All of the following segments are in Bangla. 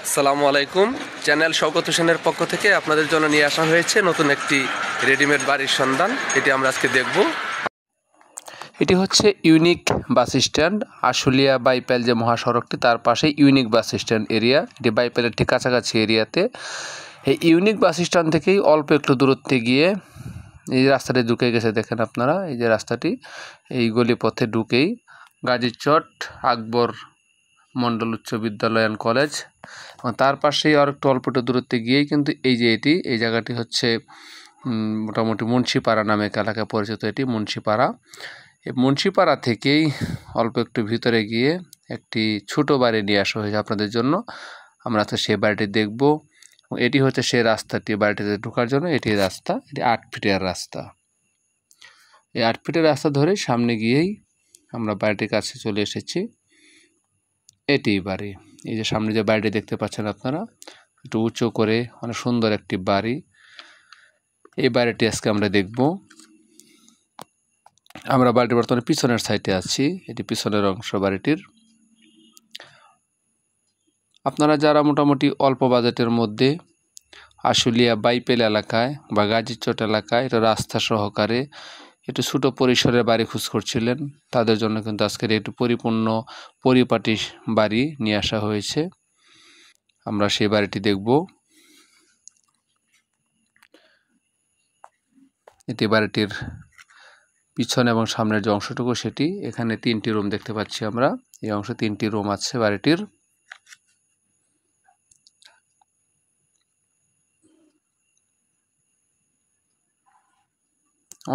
আসসালামু আলাইকুম। চ্যানেল শওকত হোসেনের পক্ষ থেকে আপনাদের জন্য নিয়ে আসা হয়েছে নতুন একটি রেডিমেড বাড়ির সন্ধান। এটি আমরা আজকে দেখব। এটি হচ্ছে unique bus stand, Ashulia Baipail যে মহাসড়কটি তার পাশে ইউনিক বাস স্ট্যান্ড এরিয়া। এটি বাইপাইলের ঠিক কাছাকাছি এরিয়াতে। এই ইউনিক বাস স্ট্যান্ড থেকেই অল্প একটু দূরত্বে গিয়ে এই রাস্তাটি ঢুকে গেছে, দেখেন আপনারা এই যে রাস্তাটি, এই গলিপথে ঢুকেই গাজীচট আকবর মন্ডল উচ্চ বিদ্যালয় অ্যান্ড কলেজ, তার পাশেই আর একটু অল্প একটু দূরত্বে গিয়েই কিন্তু এই যে এই জায়গাটি হচ্ছে মোটামুটি মুন্সিপাড়া নামে এলাকায় পরিচিত। এটি মুন্সিপাড়া। এই মুন্সিপাড়া থেকেই অল্প একটু ভিতরে গিয়ে একটি ছোট বাড়ি নিয়ে আসা হয়েছে আপনাদের জন্য। আমরা তো সেই বাড়িটি দেখব। এটি হচ্ছে সেই রাস্তাটি বাড়িটিতে ঢোকার জন্য। এটি রাস্তা, এটি 8 ফিটের রাস্তা। এই 8 ফিটের রাস্তা ধরে সামনে গিয়েই আমরা বাড়িটির কাছে চলে এসেছি। এটি বাড়ি। এই যে সামনে যে বাড়িটি দেখতে পাচ্ছেন আপনারা, একটু উঁচু করে অনেক সুন্দর একটি বাড়ি। এই বাড়িটি আজকে আমরা দেখব। আমরা বাড়িটির বর্তমানে পিছনের সাইডে আছি। এটি পিছনের অংশ বাড়িটির। আপনারা যারা মোটামুটি অল্প বাজেটের মধ্যে আশুলিয়া বাইপাইল এলাকায় বা গাজীচট এলাকায় এটা রাস্তা সহকারে একটু ছোট পরিসরের বাড়ি খোঁজ করছিলেন, তাদের জন্য কিন্তু আজকের একটু পরিপূর্ণ পরিপাটি বাড়ি নিয়ে আসা হয়েছে। আমরা সেই বাড়িটি দেখব। এটি বাড়িটির পিছনে এবং সামনের যে অংশটুকু সেটি। এখানে 3টি রুম দেখতে পাচ্ছি আমরা। এই অংশে 3টি রুম আছে বাড়িটির।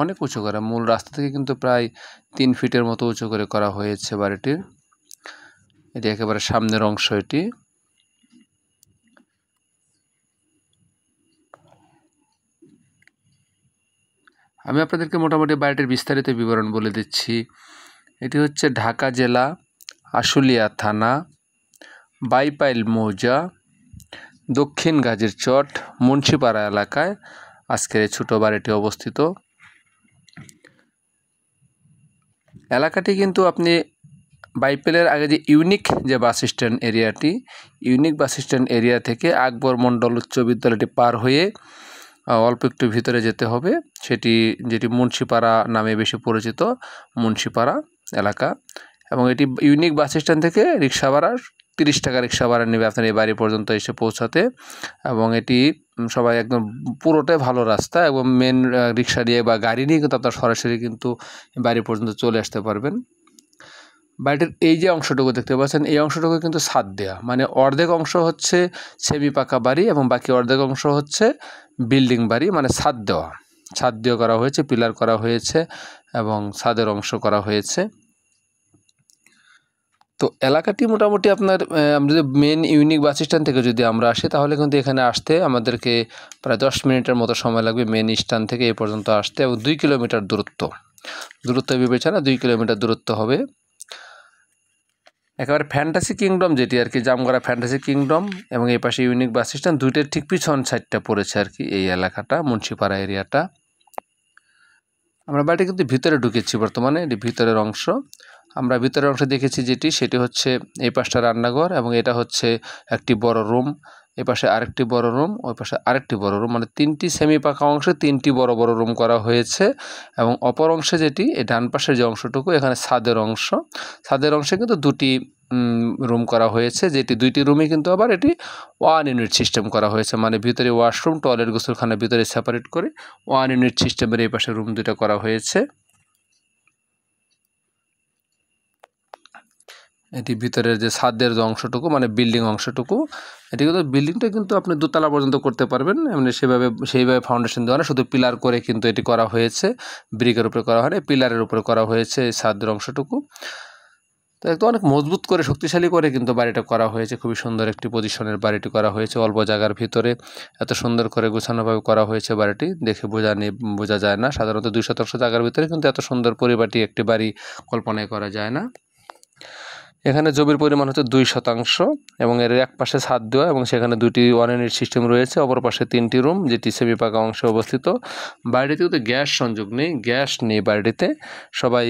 অনেক উঁচু করা, মূল রাস্তা থেকে কিন্তু প্রায় 3 ফিটের মতো উঁচু করে করা হয়েছে বাড়িটির। এটি একেবারে সামনের অংশ। এটি আমি আপনাদেরকে মোটামুটি বাড়িটির বিস্তারিত বিবরণ বলে দিচ্ছি। এটি হচ্ছে ঢাকা জেলা, আশুলিয়া থানা, বাইপাইল মৌজা, দক্ষিণ গাজীরচট, মুন্সিপাড়া এলাকায় আজকের এই ছোটো বাড়িটি অবস্থিত। এলাকাটি কিন্তু আপনি বাইপাইলের আগে যে ইউনিক যে বাস স্ট্যান্ড এরিয়াটি, ইউনিক বাস স্ট্যান্ড এরিয়া থেকে আকবর মন্ডল উচ্চ বিদ্যালয়টি পার হয়ে অল্প একটু ভিতরে যেতে হবে। যেটি মুন্সিপাড়া নামে বেশি পরিচিত, মুন্সিপাড়া এলাকা। এবং এটি ইউনিক বাস স্ট্যান্ড থেকে রিক্সা ভাড়া 30 টাকা রিক্সা ভাড়া নেবে আপনার এই বাড়ি পর্যন্ত এসে পৌঁছাতে। এবং এটি সবাই একদম পুরোটাই ভালো রাস্তা এবং মেন রিক্সা নিয়ে বা গাড়ি নিয়ে কিন্তু আপনার সরাসরি কিন্তু বাড়ি পর্যন্ত চলে আসতে পারবেন। বাড়িটির এই যে অংশটুকু দেখতে পাচ্ছেন, এই অংশটুকু কিন্তু ছাদ দেওয়া, মানে অর্ধেক অংশ হচ্ছে সেমি পাকা বাড়ি এবং বাকি অর্ধেক অংশ হচ্ছে বিল্ডিং বাড়ি, মানে ছাদ দেওয়া। ছাদ দিয়ে করা হয়েছে, পিলার করা হয়েছে এবং ছাদের অংশ করা হয়েছে। তো এলাকাটি মোটামুটি আপনার আমরা যদি মেন ইউনিক বাস স্ট্যান্ড থেকে যদি আমরা আসি তাহলে কিন্তু এখানে আসতে আমাদেরকে প্রায় 10 মিনিটের মতো সময় লাগবে মেন স্ট্যান্ড থেকে এই পর্যন্ত আসতে। এবং 2 কিলোমিটার দূরত্ব বিবেচনা 2 কিলোমিটার দূরত্ব হবে। একেবারে ফ্যান্টাসি কিংডম যেটি আর কি, জামগড়া ফ্যান্টাসি কিংডম এবং এই পাশে ইউনিক বাস স্ট্যান্ড, দুইটার ঠিক পিছন সাইডটা পড়েছে আর কি এই এলাকাটা, মুন্সিপাড়া এরিয়াটা। আমরা বাড়িটি কিন্তু ভিতরে ঢুকেছি বর্তমানে, এটি ভিতরের অংশ। আমরা ভিতরের অংশ দেখেছি সেটি হচ্ছে এই পাশটা রান্নাঘর এবং এটা হচ্ছে একটি বড় রুম। এই পাশে আরেকটি বড় রুম, ওই পাশে আরেকটি বড় রুম, মানে 3টি সেমি পাকা অংশে 3টি বড় বড় রুম করা হয়েছে। এবং অপর অংশে যেটি, এই ডান পাশের যে অংশটুকু, এখানে ছাদের অংশে কিন্তু 2টি রুম করা হয়েছে, যেটি 2টি রুমে কিন্তু আবার এটি 1 ইউনিট সিস্টেম করা হয়েছে, মানে ভিতরে ওয়াশরুম, টয়লেট, গোসলখানা ভিতরে সেপারেট করে 1 ইউনিট সিস্টেমের এই পাশে রুম 2টা করা হয়েছে। এটি ভিতরের যে ছাদের যে অংশটুকু, মানে বিল্ডিং অংশটুকু, এটি কিন্তু বিল্ডিংটা কিন্তু আপনি 2 তলা পর্যন্ত করতে পারবেন। মানে সেইভাবে ফাউন্ডেশন দেওয়া না, শুধু পিলার করে কিন্তু এটি করা হয়েছে, ব্রিকের উপরে করা হয় না, পিলারের উপরে করা হয়েছে এই ছাদের অংশটুকু। তো একদম অনেক মজবুত করে, শক্তিশালী করে কিন্তু বাড়িটা করা হয়েছে। খুবই সুন্দর একটি পজিশনের বাড়িটি করা হয়েছে, অল্প জায়গার ভিতরে এত সুন্দর করে গোছানোভাবে করা হয়েছে। বাড়িটি দেখে বোঝা যায় না, সাধারণত 2 শতাংশ জায়গার ভিতরে কিন্তু এত সুন্দর পরিপাটি একটি বাড়ি কল্পনাই করা যায় না। এখানে জমির পরিমাণ হচ্ছে 2 শতাংশ এবং এর এক পাশে ছাদ দেওয়া এবং সেখানে 2টি 1 ইউনিট সিস্টেম রয়েছে, অপর পাশে 3টি রুম যেটি সেমি পাকা অংশে অবস্থিত। বাড়িটিতে কিন্তু গ্যাস সংযোগ নেই, গ্যাস নেই বাড়িটিতে। সবাই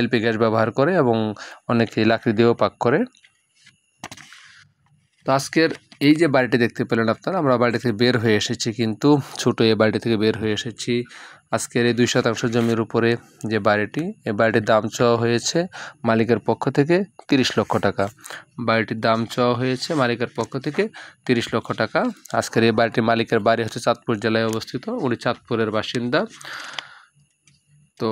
এলপি গ্যাস ব্যবহার করে এবং অনেকে লাকড়ি দিয়েও পাক করে। তো আজকের এই যে বাড়িটি দেখতে পেলেন আপনারা, আমরা বাড়ি থেকে বের হয়ে এসেছি, কিন্তু ছোট এই বাড়িটি থেকে বের হয়ে এসেছি। আজকের এই 2 শতাংশ জমির উপরে যে বাড়িটি, এই বাড়িটির দাম চাওয়া হয়েছে মালিকের পক্ষ থেকে 30 লক্ষ টাকা। বাড়িটির দাম চাওয়া হয়েছে মালিকের পক্ষ থেকে 30 লক্ষ টাকা। আজকের এই বাড়িটির মালিকের বাড়ি হচ্ছে চাঁদপুর জেলায় অবস্থিত, উনি চাঁদপুরের বাসিন্দা। তো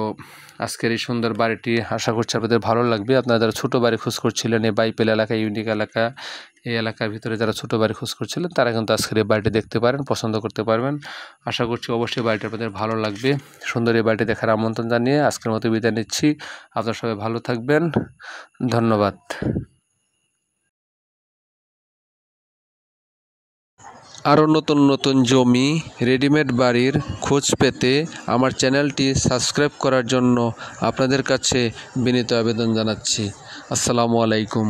আজকের এই সুন্দর বাড়িটি আশা করছি আপনাদের ভালো লাগবে। আপনারা যারা ছোটো বাড়ি খোঁজ করছিলেন, এই বাইপেল এলাকা, ইউনিক এলাকা, এই এলাকার ভিতরে যারা ছোটো বাড়ি খোঁজ করছিলেন, তারা কিন্তু আজকের এই বাড়িটি দেখতে পারেন, পছন্দ করতে পারবেন। আশা করছি অবশ্যই বাড়িটি আপনাদের ভালো লাগবে। সুন্দর এই বাড়িটি দেখার আমন্ত্রণ জানিয়ে আজকের মতো বিদায় নিচ্ছি। আপনারা সবাই ভালো থাকবেন, ধন্যবাদ। আরও নতুন নতুন জমি, রেডিমেড বাড়ির খোঁজ পেতে আমার চ্যানেলটি সাবস্ক্রাইব করার জন্য আপনাদের কাছে বিনীত আবেদন জানাচ্ছি। আসসালামু আলাইকুম।